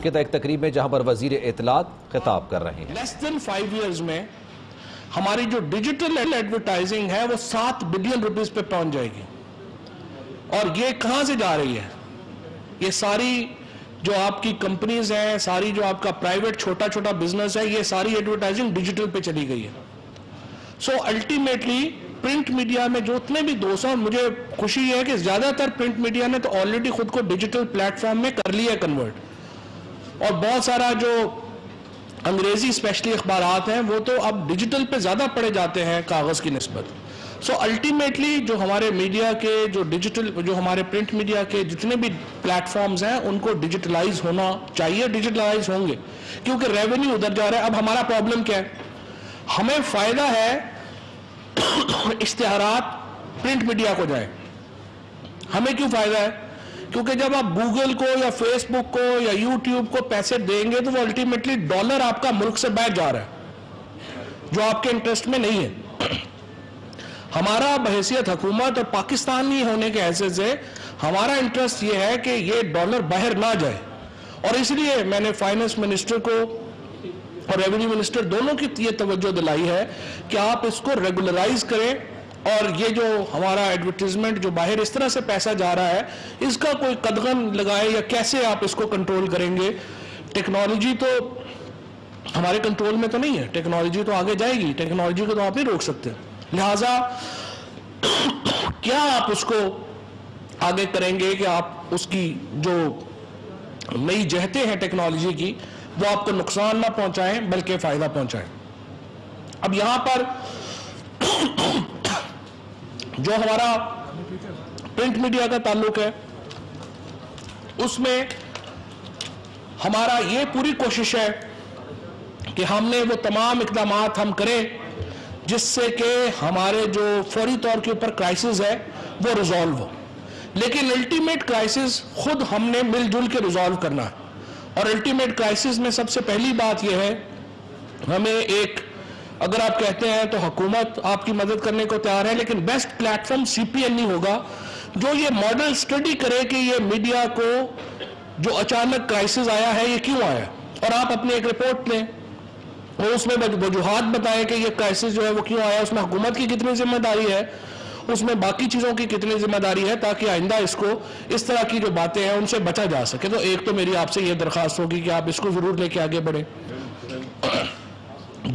کہ ایک تقریب میں جہاں پر وزیر اطلاعات خطاب کر رہے ہیں۔ لیس دن 5 ایئرز میں ہماری جو ڈیجیٹل ایڈورٹائزنگ ہے وہ 7 بلین روپیز پہ پہنچ جائے گی، اور یہ کہاں سے جا رہی ہے؟ یہ ساری جو آپ کی کمپنیز ہیں، ساری جو آپ کا پرائیویٹ چھوٹا چھوٹا بزنس ہے، یہ ساری ایڈورٹائزنگ ڈیجیٹل پہ چلی گئی ہے۔ سو الٹیمیٹلی پرنٹ میڈیا میں جو اتنے بھی دوست ہیں، مجھے خوشی ہے کہ زیادہ تر پرنٹ میڈیا نے تو آلریڈی خود کو ڈیجیٹل پلیٹ فارم میں کر لیا ہے کنورٹ، اور بہت سارا جو انگریزی اسپیشلی اخبارات ہیں وہ تو اب ڈیجیٹل پہ زیادہ پڑھے جاتے ہیں کاغذ کی نسبت۔ سو الٹیمیٹلی جو ہمارے میڈیا کے جو ہمارے پرنٹ میڈیا کے جتنے بھی پلیٹ فارمز ہیں ان کو ڈیجیٹلائز ہونا چاہیے، ڈیجیٹلائز ہوں گے کیونکہ ریونیو ادھر جا رہا ہے۔ اب ہمارا پرابلم کیا ہے؟ ہمیں فائدہ ہے اشتہارات پرنٹ میڈیا کو جائیں۔ ہمیں کیوں فائدہ ہے؟ کیونکہ جب آپ گوگل کو یا فیس بک کو یا یوٹیوب کو پیسے دیں گے تو وہ الٹیمیٹلی ڈالر آپ کا ملک سے باہر جا رہا ہے جو آپ کے انٹرسٹ میں نہیں ہے۔ ہمارا بحیثیت حکومت اور پاکستانی ہونے کے حیثیت سے ہمارا انٹرسٹ یہ ہے کہ یہ ڈالر باہر نہ جائے، اور اس لیے میں نے فائنانس منسٹر کو اور ریونیو منسٹر دونوں کی یہ توجہ دلائی ہے کہ آپ اس کو ریگولرائز کریں، اور یہ جو ہمارا ایڈورٹیزمنٹ جو باہر اس طرح سے پیسہ جا رہا ہے اس کا کوئی قدغن لگائے، یا کیسے آپ اس کو کنٹرول کریں گے۔ ٹیکنالوجی تو ہمارے کنٹرول میں تو نہیں ہے، ٹیکنالوجی تو آگے جائے گی، ٹیکنالوجی کو تو آپ نہیں روک سکتے، لہٰذا کیا آپ اس کو آگے کریں گے کہ آپ اس کی جو نئی جہتیں ہیں ٹیکنالوجی کی وہ آپ کو نقصان نہ پہنچائیں بلکہ فائدہ پہنچائیں۔ اب یہاں پر جو ہمارا پرنٹ میڈیا کا تعلق ہے اس میں ہمارا یہ پوری کوشش ہے کہ ہم نے وہ تمام اقدامات ہم کریں جس سے کہ ہمارے جو فوری طور کے اوپر کرائسس ہے وہ ریزالو ہو، لیکن الٹیمیٹ کرائسس خود ہم نے مل جل کے ریزالو کرنا ہے۔ اور الٹیمیٹ کرائسس میں سب سے پہلی بات یہ ہے، ہمیں ایک اگر آپ کہتے ہیں تو حکومت آپ کی مدد کرنے کو تیار ہے، لیکن بیسٹ پلیٹ فارم سی پی این نہیں ہوگا جو یہ ماڈل اسٹڈی کرے کہ یہ میڈیا کو جو اچانک کرائسس آیا ہے یہ کیوں آیا، اور آپ اپنی ایک رپورٹ لیں اور اس میں وجوہات بتائیں کہ یہ کرائسس جو ہے وہ کیوں آیا، اس میں حکومت کی کتنی ذمہ داری ہے، اس میں باقی چیزوں کی کتنی ذمہ داری ہے، تاکہ آئندہ اس کو اس طرح کی جو باتیں ہیں ان سے بچا جا سکے۔ تو ایک تو میری آپ سے یہ درخواست ہوگی کہ آپ اس کو ضرور لے کے آگے بڑھیں۔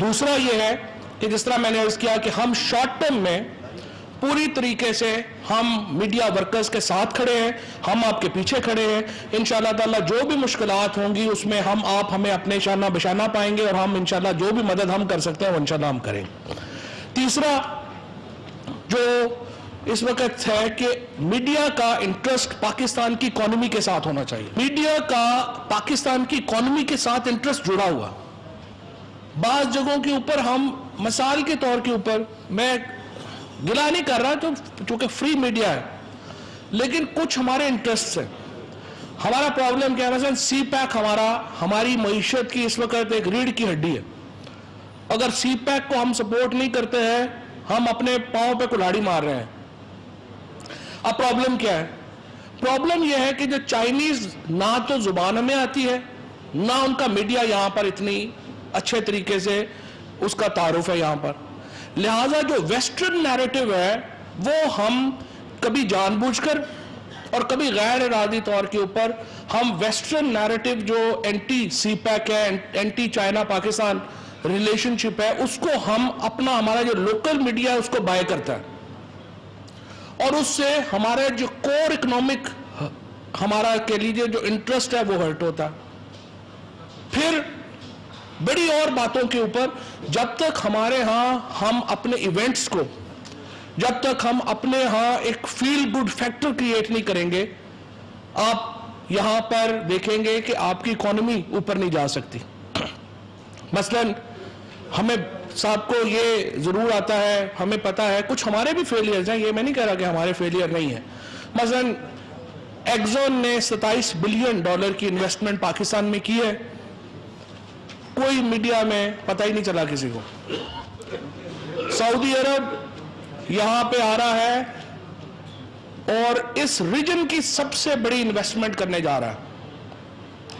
دوسرا یہ ہے کہ جس طرح میں نے عرض کیا کہ ہم شارٹ ٹرم میں پوری طریقے سے ہم میڈیا ورکرز کے ساتھ کھڑے ہیں، ہم آپ کے پیچھے کھڑے ہیں، انشاءاللہ تعالیٰ جو بھی مشکلات ہوں گی اس میں آپ ہمیں اپنے شانہ بشانہ پائیں گے، اور ہم انشاءاللہ جو بھی مدد ہم کر سکتے ہیں وہ انشاءاللہ ہم کریں گے۔ تیسرا جو اس وقت ہے کہ میڈیا کا انٹرسٹ پاکستان کی اکانومی کے ساتھ ہونا چاہیے۔ میڈیا کا پاکستان کی اکانومی کے ساتھ انٹرسٹ جڑا ہوا، بعض جگہوں کے اوپر ہم مثال کے طور کے اوپر، میں گلا نہیں کر رہا چونکہ فری میڈیا ہے، لیکن کچھ ہمارے انٹرسٹ ہیں۔ ہمارا پرابلم کیا ہے؟ مثلا سی پیک ہماری معیشت کی اس وقت ایک ریڑھ کی ہڈی ہے، اگر سی پیک کو ہم سپورٹ نہیں کرتے ہیں ہم اپنے پاؤں پہ کلاڑی مار رہے ہیں۔ اب پرابلم کیا ہے؟ پرابلم یہ ہے کہ جو چائنیز نہ تو زبان ہمیں آتی ہے، نہ ان کا میڈیا یہاں پر اتنی اچھے طریقے سے اس کا تعارف ہے یہاں پر، لہٰذا جو ویسٹرن نیریٹو ہے وہ ہم کبھی جان بوجھ کر اور کبھی غیر ارادی طور کے اوپر ہم ویسٹرن نیریٹو جو اینٹی سی پیک ہے، اینٹی چائنا پاکستان ریلیشن شپ ہے، اس کو ہمارا جو لوکل میڈیا ہے اس کو بائے کرتا ہے، اور اس سے ہمارے جو کور اکنامک ہمارا کہہ لیجیے جو انٹرسٹ ہے وہ ہرٹ ہوتا ہے۔ پھر بڑی اور باتوں کے اوپر جب تک ہمارے ہاں ہم اپنے ایونٹس کو، جب تک ہم اپنے ہاں ایک فیل گڈ فیکٹر کریٹ نہیں کریں گے، آپ یہاں پر دیکھیں گے کہ آپ کی اکانومی اوپر نہیں جا سکتی۔ مثلا ہمیں صاحب کو یہ ضرور آتا ہے، ہمیں پتا ہے کچھ ہمارے بھی فیلیئرز ہیں، یہ میں نہیں کہہ رہا کہ ہمارے فیلیئر نہیں ہیں۔ مثلا ایگزون نے $27 بلین کی انویسٹمنٹ پاکستان میں کی ہے، کوئی میڈیا میں پتہ ہی نہیں چلا کسی کو۔ سعودی عرب یہاں پہ آ رہا ہے اور اس ریجن کی سب سے بڑی انویسٹمنٹ کرنے جا رہا ہے،